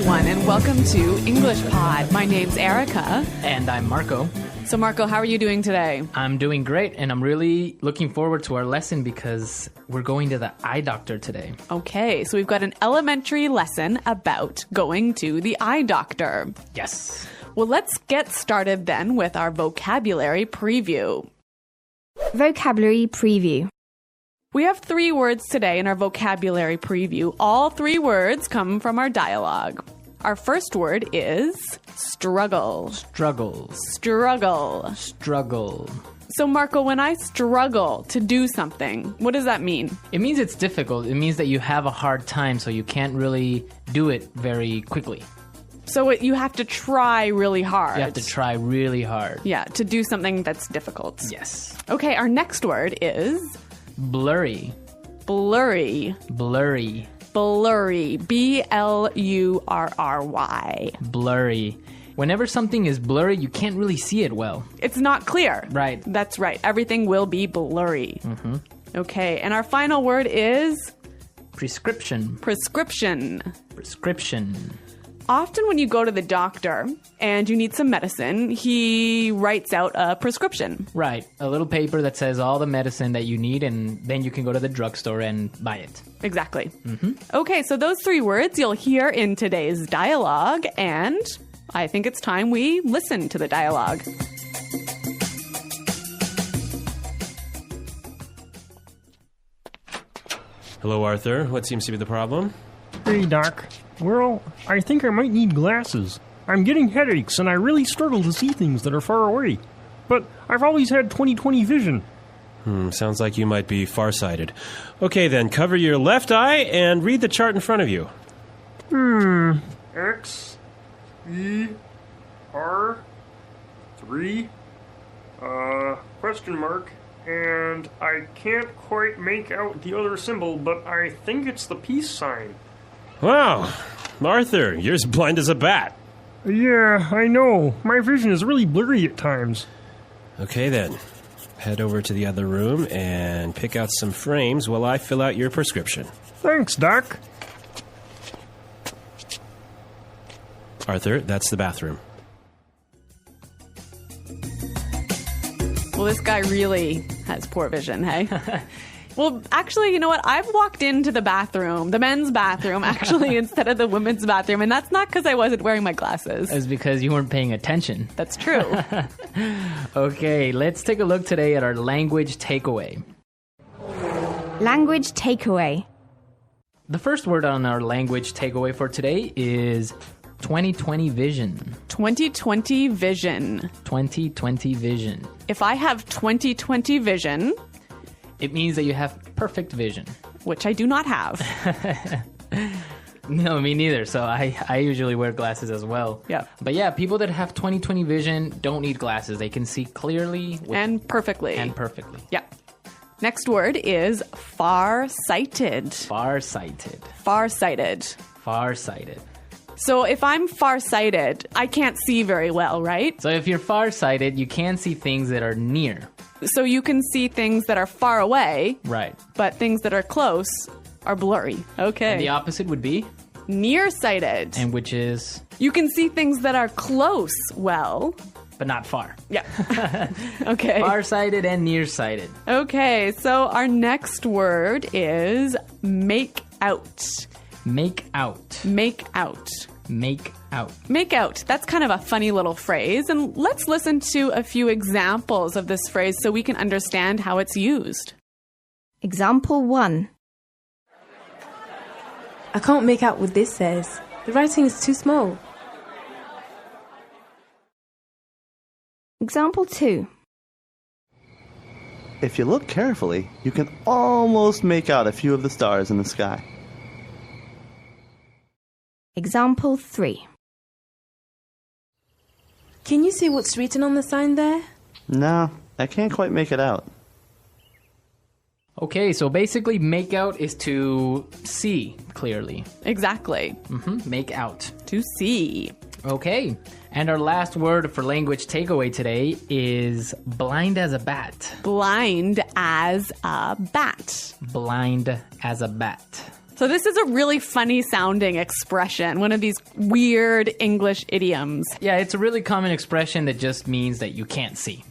everyone, and welcome to English Pod. My name's Erica. And I'm Marco. So, Marco, how are you doing today? I'm doing great, and I'm really looking forward to our lesson because we're going to the eye doctor today. Okay, so we've got an elementary lesson about going to the eye doctor. Yes. Well, let's get started then with our vocabulary preview. Vocabulary preview. We have 3 words today in our vocabulary preview. All 3 words come from our dialogue. Our first word is struggle. Struggles. Struggle. Struggle. So, Marco, when I struggle to do something, what does that mean? It means it's difficult. It means that you have a hard time, so you can't really do it very quickly. So you have to try really hard. You have to try really hard. Yeah, to do something that's difficult. Yes. Okay, our next word is blurry. Blurry. Blurry. Blurry. B-L-U-R-R-Y. Blurry. Whenever something is blurry, you can't really see it well. It's not clear. Right. That's right. Everything will be blurry. Mm-hmm. Okay, and our final word is prescription. Prescription. Prescription. Often when you go to the doctor and you need some medicine, he writes out a prescription. Right. A little paper that says all the medicine that you need, and then you can go to the drugstore and buy it. Exactly. Mm-hmm. Okay, so those 3 words you'll hear in today's dialogue, and I think it's time we listen to the dialogue. Hello, Arthur. What seems to be the problem? Hey, Doc. Well, I think I might need glasses. I'm getting headaches, and I really struggle to see things that are far away. But I've always had 20/20 vision. Sounds like you might be farsighted. Okay, then, cover your left eye and read the chart in front of you. X, E, R, 3, question mark, and I can't quite make out the other symbol, but I think it's the peace sign. Wow, Arthur, you're as blind as a bat. Yeah, I know. My vision is really blurry at times. Okay, then. Head over to the other room and pick out some frames while I fill out your prescription. Thanks, Doc. Arthur, that's the bathroom. Well, this guy really has poor vision, hey? Well, actually, you know what? I've walked into the bathroom, the men's bathroom, actually, instead of the women's bathroom, and that's not because I wasn't wearing my glasses. It's because you weren't paying attention. That's true. Okay, let's take a look today at our language takeaway. Language takeaway. The first word on our language takeaway for today is 20/20 vision. 20/20 vision. 20/20 vision. If I have 20/20 vision, it means that you have perfect vision. Which I do not have. No, me neither. So I usually wear glasses as well. Yeah. But yeah, people that have 20/20 vision don't need glasses. They can see clearly. And perfectly. And perfectly. Yeah. Next word is far-sighted. Far-sighted. Far-sighted. Far-sighted. So if I'm far-sighted, I can't see very well, right? So if you're far-sighted, you can see things that are near. So you can see things that are far away. Right. But things that are close are blurry. Okay. And the opposite would be? Nearsighted. And which is? You can see things that are close well. But not far. Yeah. Okay. Far-sighted and nearsighted. Okay, so our next word is make out. Make out. Make out. Make out. Make out. That's kind of a funny little phrase. And let's listen to a few examples of this phrase so we can understand how it's used. Example 1. I can't make out what this says. The writing is too small. Example 2. If you look carefully, you can almost make out a few of the stars in the sky. Example 3. Can you see what's written on the sign there? No, I can't quite make it out. Okay, so basically make out is to see clearly. Exactly. Make out. To see. Okay, and our last word for language takeaway today is blind as a bat. Blind as a bat. Blind as a bat. So this is a really funny sounding expression, one of these weird English idioms. Yeah, it's a really common expression that just means that you can't see.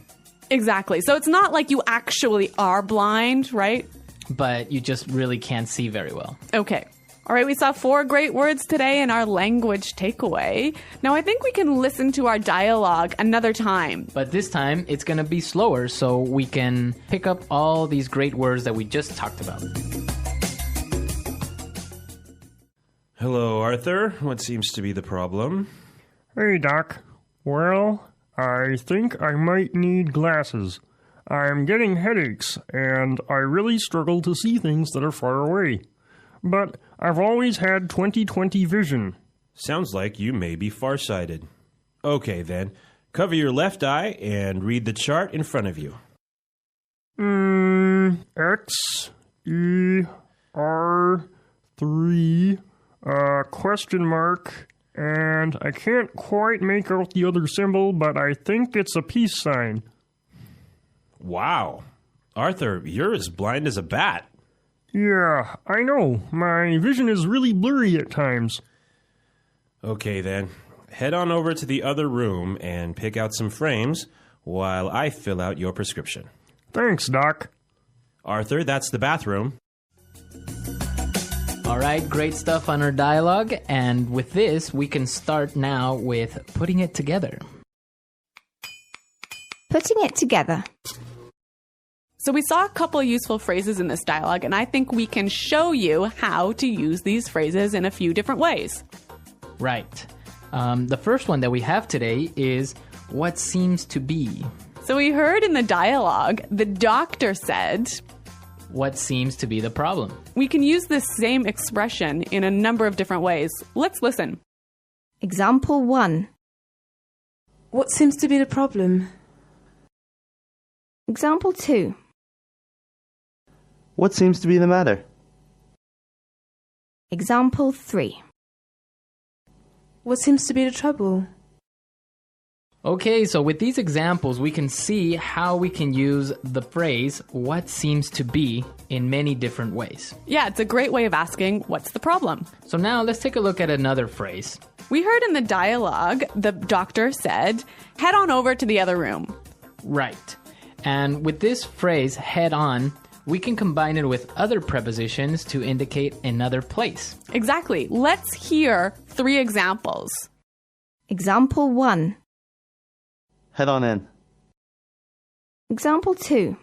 Exactly. So it's not like you actually are blind, right? But you just really can't see very well. Okay. All right, we saw 4 great words today in our language takeaway. Now I think we can listen to our dialogue another time. But this time, it's going to be slower so we can pick up all these great words that we just talked about. Hello, Arthur. What seems to be the problem? Hey, Doc. Well, I think I might need glasses. I'm getting headaches, and I really struggle to see things that are far away. But I've always had 20/20 vision. Sounds like you may be farsighted. Okay, then. Cover your left eye and read the chart in front of you. X, E, R, 3, question mark, and I can't quite make out the other symbol, but I think it's a peace sign. Wow. Arthur, you're as blind as a bat. Yeah, I know. My vision is really blurry at times. Okay, then. Head on over to the other room and pick out some frames while I fill out your prescription. Thanks, Doc. Arthur, that's the bathroom. All right, great stuff on our dialogue. And with this, we can start now with putting it together. Putting it together. So we saw a couple useful phrases in this dialogue, and I think we can show you how to use these phrases in a few different ways. Right. The first one that we have today is what seems to be. So we heard in the dialogue, the doctor said, What seems to be the problem? we can use this same expression in a number of different ways. Let's listen. Example 1. What seems to be the problem? Example 2. What seems to be the matter? Example 3. What seems to be the trouble? Okay, so with these examples, we can see how we can use the phrase, what seems to be, in many different ways. Yeah, it's a great way of asking, what's the problem? So now let's take a look at another phrase. We heard in the dialogue, the doctor said, head on over to the other room. Right. And with this phrase, head on, we can combine it with other prepositions to indicate another place. Exactly. Let's hear 3 examples. Example 1. Head on in. Example 2.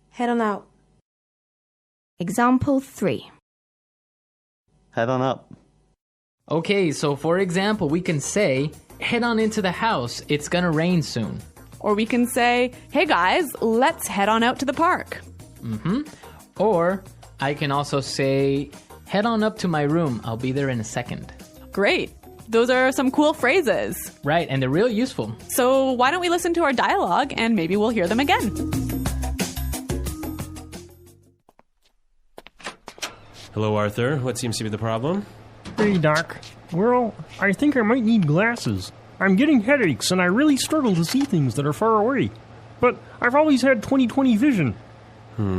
Head on out. Example 3. Head on up. Okay, so for example, we can say, head on into the house, it's gonna rain soon. Or we can say, hey guys, let's head on out to the park. Or I can also say, head on up to my room, I'll be there in a second. Great. Those are some cool phrases. Right, and they're real useful. So why don't we listen to our dialogue and maybe we'll hear them again. Hello, Arthur. What seems to be the problem? Hey, Doc. Well, I think I might need glasses. I'm getting headaches, and I really struggle to see things that are far away. But I've always had 20/20 vision.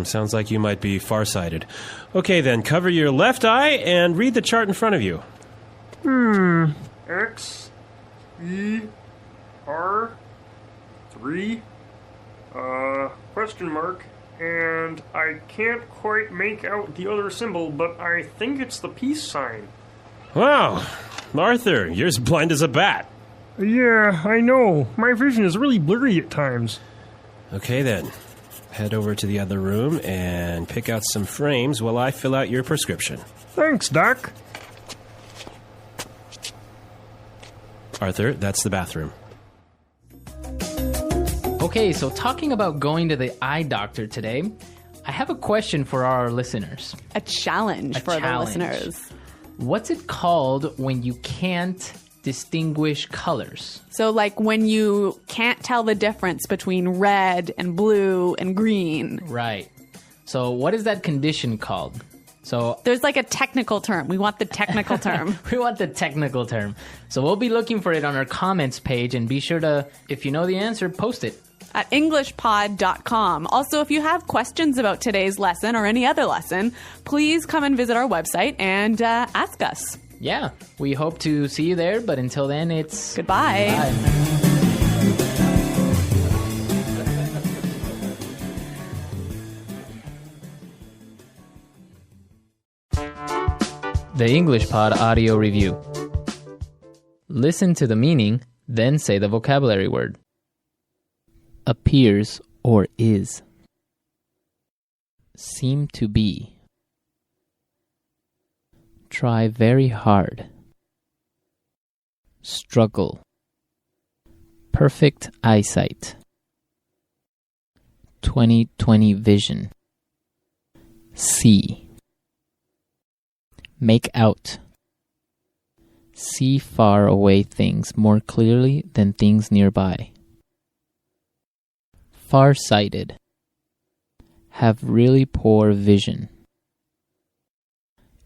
Sounds like you might be farsighted. Okay, then. Cover your left eye and read the chart in front of you. X, E, R, 3, question mark, and I can't quite make out the other symbol, but I think it's the peace sign. Wow. Arthur, you're as blind as a bat. Yeah, I know. My vision is really blurry at times. Okay, then. Head over to the other room and pick out some frames while I fill out your prescription. Thanks, Doc. Arthur, that's the bathroom. Okay, so talking about going to the eye doctor today, I have a question for our listeners. A challenge for the listeners. What's it called when you can't distinguish colors? So like when you can't tell the difference between red and blue and green. Right. So what is that condition called? So there's like a technical term. We want the technical term. We want the technical term. So we'll be looking for it on our comments page, and be sure to, if you know the answer, post it. at englishpod.com. Also, if you have questions about today's lesson or any other lesson, please come and visit our website and ask us. Yeah, we hope to see you there, but until then, it's Goodbye. Bye. The English Pod Audio Review. Listen to the meaning, then say the vocabulary word. Appears or is. Seem to be. Try very hard. Struggle. Perfect eyesight. 20/20 vision. See. Make out. See far away things more clearly than things nearby. Far-sighted. Have really poor vision.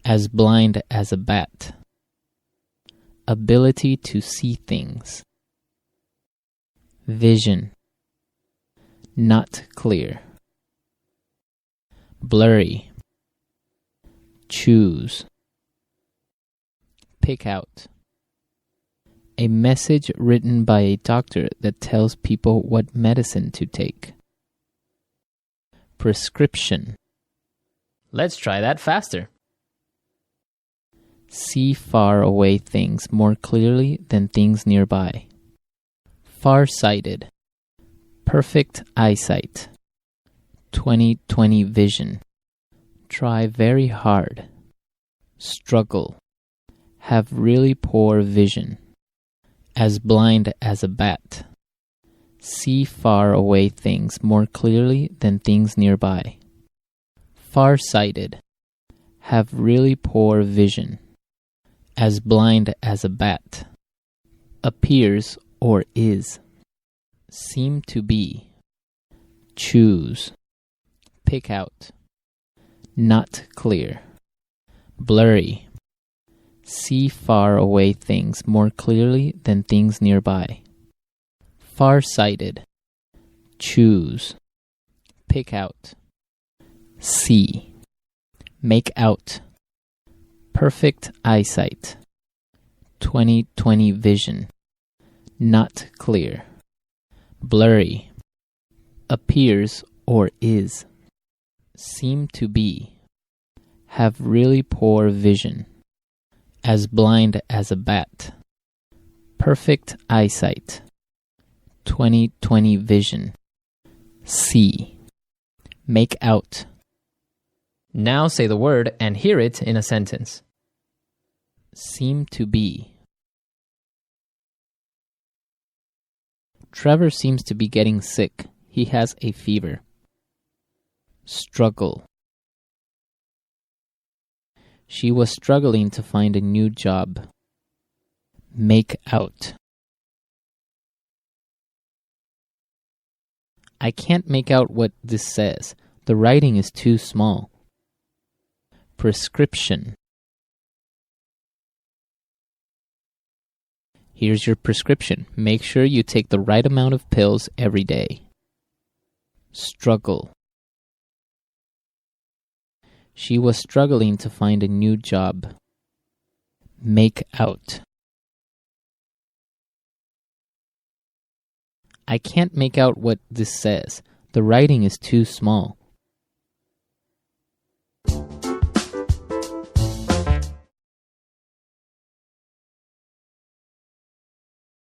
As blind as a bat. Ability to see things. Vision. Not clear. Blurry. Choose. Pick out. A message written by a doctor that tells people what medicine to take. Prescription. Let's try that faster. See far away things more clearly than things nearby. Far-sighted. Perfect eyesight. 20/20 vision. Try very hard. Struggle. Have really poor vision. As blind as a bat. See far away things more clearly than things nearby. Far-sighted. Have really poor vision. As blind as a bat. Appears or is. Seem to be. Choose. Pick out. Not clear. Blurry. See far away things more clearly than things nearby. Far-sighted. Choose. Pick out. See. Make out. Perfect eyesight. 20/20 vision. Not clear. Blurry. Appears or is. Seem to be. Have really poor vision. As blind as a bat. Perfect eyesight. 20/20 vision. See. Make out. Now say the word and hear it in a sentence. Seem to be. Trevor seems to be getting sick. He has a fever. Struggle. She was struggling to find a new job. Make out. I can't make out what this says. The writing is too small. Prescription. Here's your prescription. Make sure you take the right amount of pills every day. Struggle. She was struggling to find a new job. Make out. I can't make out what this says. The writing is too small.